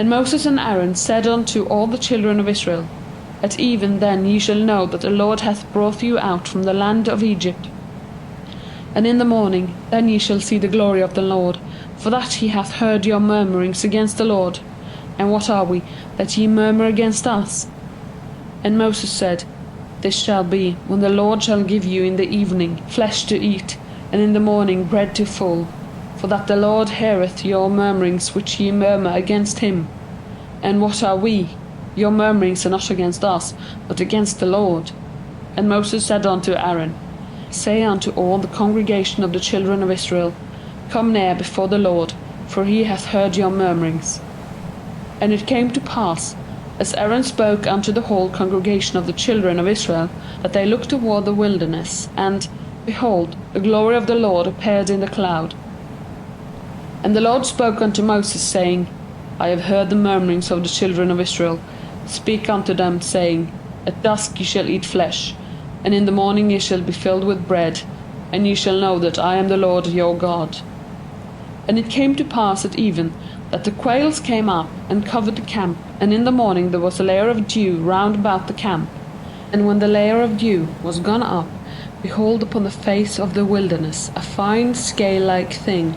And Moses and Aaron said unto all the children of Israel, At even then ye shall know that the Lord hath brought you out from the land of Egypt. And in the morning then ye shall see the glory of the Lord, for that he hath heard your murmurings against the Lord. And what are we, that ye murmur against us? And Moses said, This shall be, when the Lord shall give you in the evening flesh to eat, and in the morning bread to full, for that the Lord heareth your murmurings which ye murmur against him. And what are we? Your murmurings are not against us, but against the Lord. And Moses said unto Aaron, Say unto all the congregation of the children of Israel, Come near before the Lord, for he hath heard your murmurings. And it came to pass, as Aaron spoke unto the whole congregation of the children of Israel, that they looked toward the wilderness, and, behold, the glory of the Lord appeared in the cloud. And the Lord spoke unto Moses, saying, I have heard the murmurings of the children of Israel. Speak unto them, saying, At dusk ye shall eat flesh, and in the morning ye shall be filled with bread, and ye shall know that I am the Lord your God. And it came to pass at even, that the quails came up and covered the camp, and in the morning there was a layer of dew round about the camp. And when the layer of dew was gone up, behold, upon the face of the wilderness a fine scale-like thing,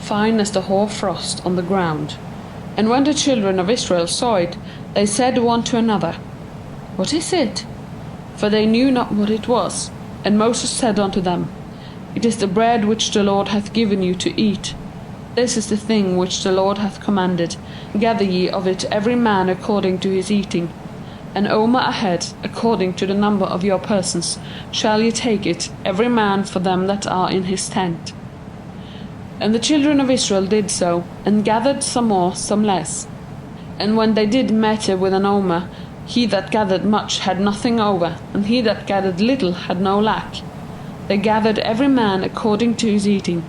fine as the hoar frost on the ground. And when the children of Israel saw it, they said one to another, What is it? For they knew not what it was. And Moses said unto them, It is the bread which the Lord hath given you to eat. This is the thing which the Lord hath commanded. Gather ye of it every man according to his eating. An omer a head, according to the number of your persons, shall ye take it, every man for them that are in his tent. And the children of Israel did so, and gathered some more, some less. And when they did measure with an omer, he that gathered much had nothing over, and he that gathered little had no lack. They gathered every man according to his eating.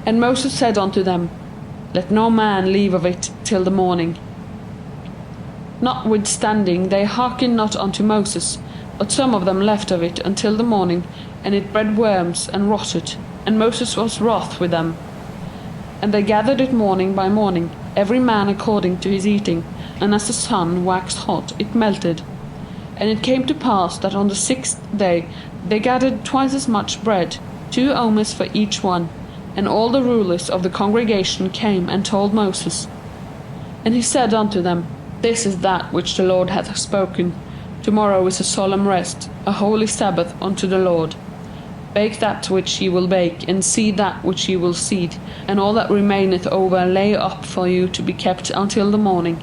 And Moses said unto them, Let no man leave of it till the morning. Notwithstanding they hearkened not unto Moses, but some of them left of it until the morning, and it bred worms and rotted, and Moses was wroth with them. And they gathered it morning by morning, every man according to his eating, and as the sun waxed hot, it melted. And it came to pass that on the 6th day they gathered twice as much bread, 2 omers for each one. And all the rulers of the congregation came and told Moses. And he said unto them, This is that which the Lord hath spoken. Tomorrow is a solemn rest, a holy Sabbath unto the Lord. Bake that which ye will bake, and seed that which ye will seed, and all that remaineth over lay up for you to be kept until the morning.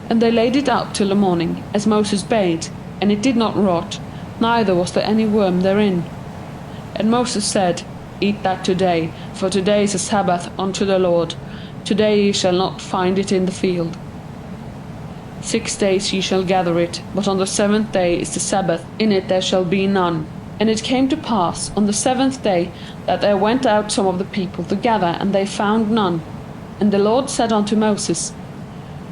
And they laid it up till the morning, as Moses bade, and it did not rot, neither was there any worm therein. And Moses said, Eat that today, for today is a Sabbath unto the Lord. Today ye shall not find it in the field. 6 days ye shall gather it, but on the 7th day is the Sabbath, in it there shall be none. And it came to pass on the 7th day that there went out some of the people to gather, and they found none. And the Lord said unto Moses,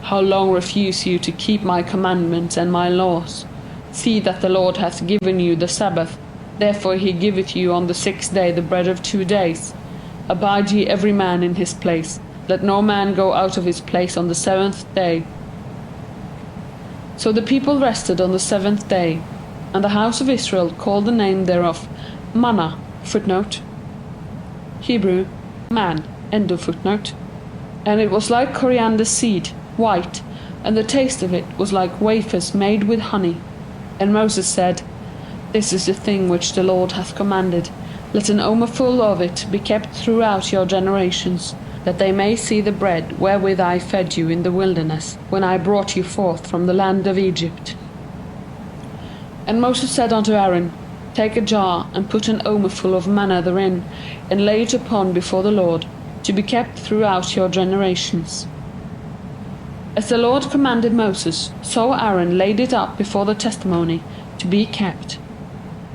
How long refuse you to keep my commandments and my laws? See that the Lord hath given you the Sabbath. Therefore he giveth you on the 6th day the bread of 2 days. Abide ye every man in his place. Let no man go out of his place on the 7th day. So the people rested on the 7th day, and the house of Israel called the name thereof Manna, Hebrew, man, And it was like coriander seed, white, and the taste of it was like wafers made with honey. And Moses said, This is the thing which the Lord hath commanded. Let an omerful of it be kept throughout your generations, that they may see the bread wherewith I fed you in the wilderness, when I brought you forth from the land of Egypt. And Moses said unto Aaron, Take a jar, and put an omerful of manna therein, and lay it upon before the Lord, to be kept throughout your generations. As the Lord commanded Moses, so Aaron laid it up before the testimony, to be kept.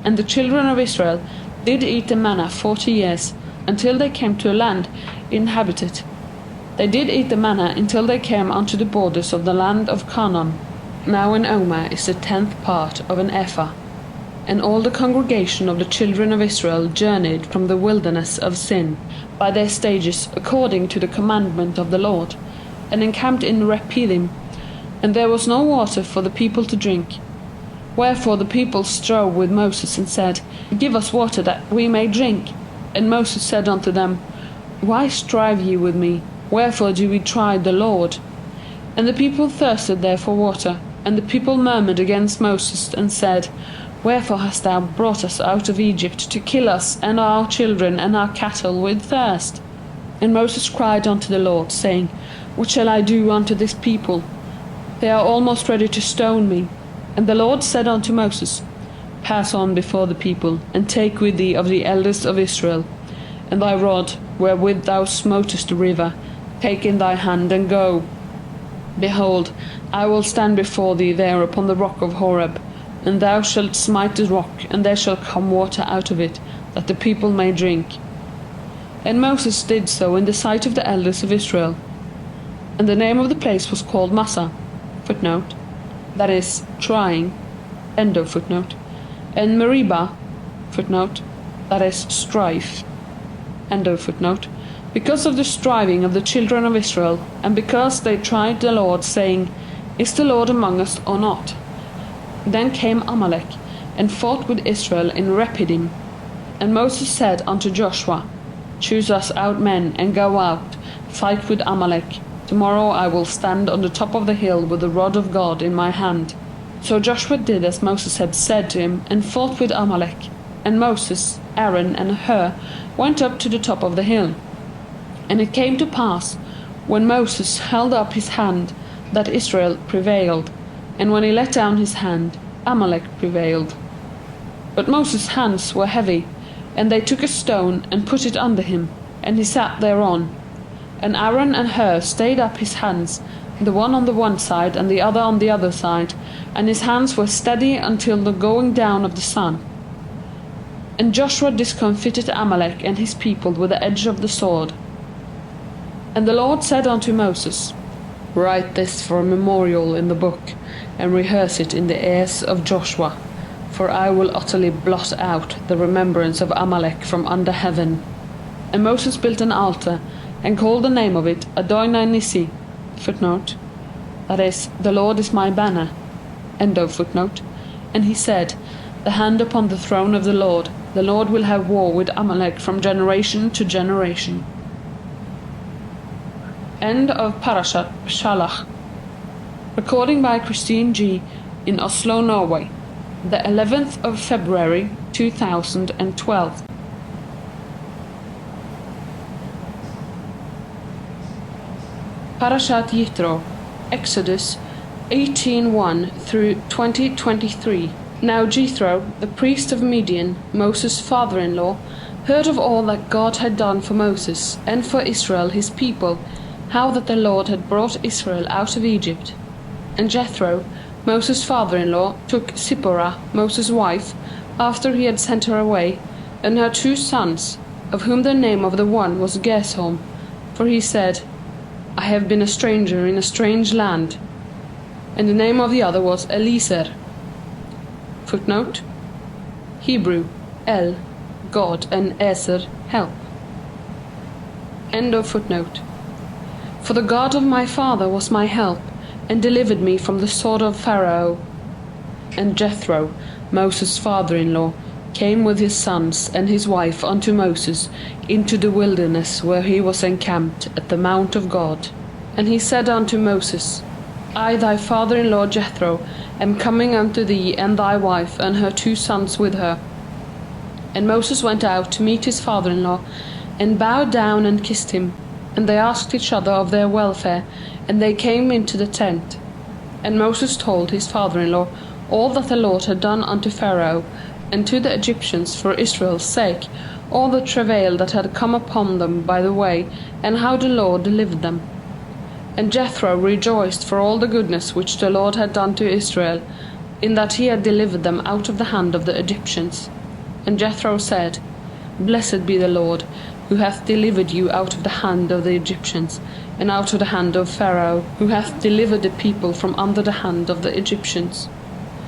And the children of Israel did eat the manna 40 years, until they came to a land inhabited. They did eat the manna until they came unto the borders of the land of Canaan. Now an omer is the 10th part of an ephah. And all the congregation of the children of Israel journeyed from the wilderness of Sin, by their stages, according to the commandment of the Lord, and encamped in Rephidim, and there was no water for the people to drink. Wherefore the people strove with Moses, and said, Give us water that we may drink. And Moses said unto them, Why strive ye with me? Wherefore do we try the Lord? And the people thirsted there for water. And the people murmured against Moses, and said, Wherefore hast thou brought us out of Egypt, to kill us, and our children, and our cattle, with thirst? And Moses cried unto the Lord, saying, What shall I do unto this people? They are almost ready to stone me. And the Lord said unto Moses, Pass on before the people, and take with thee of the elders of Israel, and thy rod, wherewith thou smotest the river, take in thy hand, and go. Behold, I will stand before thee there upon the rock of Horeb, and thou shalt smite the rock, and there shall come water out of it, that the people may drink. And Moses did so in the sight of the elders of Israel. And the name of the place was called Massah, footnote, that is, trying, end of footnote, and Meribah, footnote, that is, strife, end of footnote, because of the striving of the children of Israel, and because they tried the Lord, saying, Is the Lord among us or not? Then came Amalek, and fought with Israel in Rephidim. And Moses said unto Joshua, Choose us out men, and go out, fight with Amalek. Tomorrow I will stand on the top of the hill with the rod of God in my hand. So Joshua did as Moses had said to him, and fought with Amalek. And Moses, Aaron, and Hur went up to the top of the hill. And it came to pass, when Moses held up his hand, that Israel prevailed, and when he let down his hand, Amalek prevailed. But Moses' hands were heavy, and they took a stone and put it under him, and he sat thereon. And Aaron and Hur stayed up his hands, the one on the one side and the other on the other side, and his hands were steady until the going down of the sun. And Joshua discomfited Amalek and his people with the edge of the sword. And the Lord said unto Moses, Write this for a memorial in the book, and rehearse it in the ears of Joshua, for I will utterly blot out the remembrance of Amalek from under heaven. And Moses built an altar, and called the name of it Adonai Nissi, footnote, that is, the Lord is my banner, end of footnote. And he said, The hand upon the throne of the Lord will have war with Amalek from generation to generation. End of Parashat Shalach. Recording by Christine G. in Oslo, Norway, the 11th of February 2012. Parashat Yitro, Exodus 18:1 through 20:23. Now Jethro, the priest of Midian, Moses' father-in-law, heard of all that God had done for Moses and for Israel his people, how that the Lord had brought Israel out of Egypt. And Jethro, Moses' father-in-law, took Zipporah, Moses' wife, after he had sent her away, and her 2 sons, of whom the name of the one was Gershom, for he said, I have been a stranger in a strange land. And the name of the other was Eliezer. Footnote, Hebrew, El, God, and Ezer, help. End of footnote. For the God of my father was my help, and delivered me from the sword of Pharaoh. And Jethro, Moses' father-in-law, came with his sons and his wife unto Moses into the wilderness where he was encamped at the mount of God. And he said unto Moses, I thy father-in-law Jethro am coming unto thee, and thy wife and her 2 sons with her. And Moses went out to meet his father-in-law, and bowed down and kissed him. And they asked each other of their welfare, and they came into the tent. And Moses told his father-in-law all that the Lord had done unto Pharaoh, and to the Egyptians for Israel's sake, all the travail that had come upon them by the way, and how the Lord delivered them. And Jethro rejoiced for all the goodness which the Lord had done to Israel, in that he had delivered them out of the hand of the Egyptians. And Jethro said, Blessed be the Lord, who hath delivered you out of the hand of the Egyptians, and out of the hand of Pharaoh, who hath delivered the people from under the hand of the Egyptians.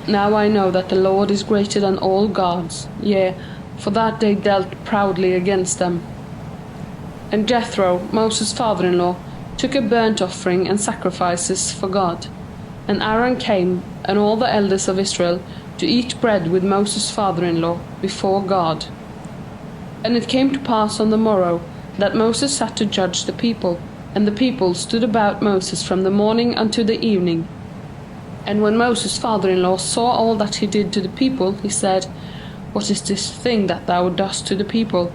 Now I know that the Lord is greater than all gods, yea, for that they dealt proudly against them. And Jethro, Moses' father-in-law, took a burnt offering and sacrifices for God. And Aaron came, and all the elders of Israel, to eat bread with Moses' father-in-law before God. And it came to pass on the morrow that Moses sat to judge the people, and the people stood about Moses from the morning unto the evening. And when Moses' father-in-law saw all that he did to the people, he said, What is this thing that thou dost to the people?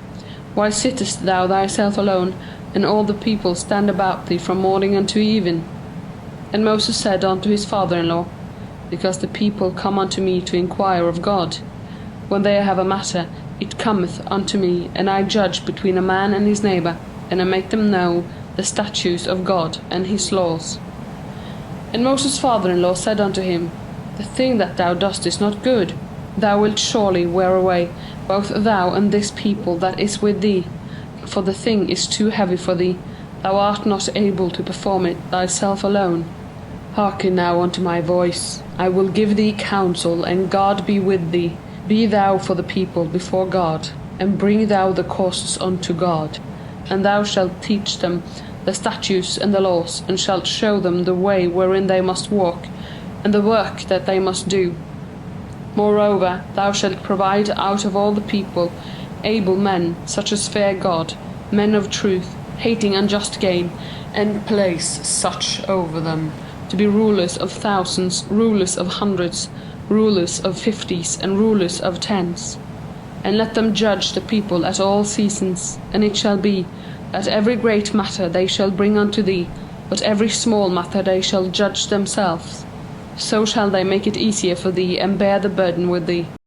Why sittest thou thyself alone, and all the people stand about thee from morning unto even? And Moses said unto his father-in-law, Because the people come unto me to inquire of God. When they have a matter, it cometh unto me, and I judge between a man and his neighbour, and I make them know the statutes of God and his laws. And Moses' father-in-law said unto him, The thing that thou dost is not good. Thou wilt surely wear away, both thou and this people that is with thee, for the thing is too heavy for thee. Thou art not able to perform it thyself alone. Hearken now unto my voice. I will give thee counsel, and God be with thee. Be thou for the people before God, and bring thou the causes unto God. And thou shalt teach them the statutes and the laws, and shalt show them the way wherein they must walk, and the work that they must do. Moreover, thou shalt provide out of all the people able men, such as fear God, men of truth, hating unjust gain, and place such over them, to be rulers of thousands, rulers of hundreds, rulers of fifties, and rulers of tens. And let them judge the people at all seasons. And it shall be, that every great matter they shall bring unto thee, but every small matter they shall judge themselves. So shall they make it easier for thee, and bear the burden with thee.